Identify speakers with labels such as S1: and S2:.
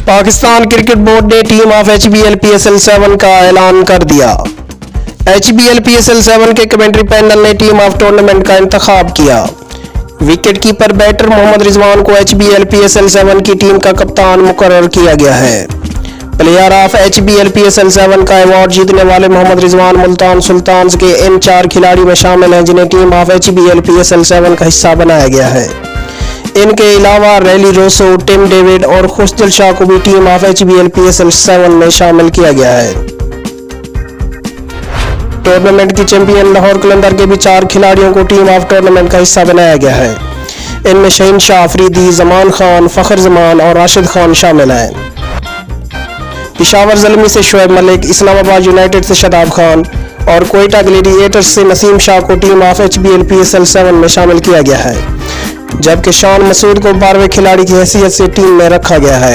S1: Pakistan cricket board ने team of HBL PSL 7 का ऐलान कर दिया। HBL PSL 7 के कमेंट्री पैनल ने टीम ऑफ टूर्नामेंट का इंतखाब किया। Wicket keeper batter Mohammad Rizwan को HBL PSL 7 की टीम का कप्तान मुकर्रर किया गया है। प्लेयर ऑफ HBL PSL 7 का अवार्ड जीतने वाले मोहम्मद रिजवान मुल्तान सुल्तान्स के इन 4 खिलाड़ी में शामिल हैं जिन्हें टीम ऑफ HBL PSL 7 का हिस्सा बनाया गया है। इनके अलावा रैली रोसो, टिम डेविड और खुशदिल शाह को भी टीम ऑफ HBL PSL 7 में शामिल किया गया है। टूर्नामेंट की चैंपियन लाहौर कलंदर के भी 4 खिलाड़ियों को टीम ऑफ टूर्नामेंट का हिस्सा बनाया गया है। इनमें शहीन शाह अफरीदी, जमान खान, फखर जमान और राशिद खान शामिल हैं। पेशावर ज़ल्मी से शोएब मलिक, इस्लामाबाद यूनाइटेड से शादाब खान और कोयटा ग्लैडिएटर्स से नसीम शाह को टीम ऑफ HBL PSL 7 में शामिल किया गया है, जबकि शान मसूद को 12वें खिलाड़ी की हैसियत से टीम में रखा गया है।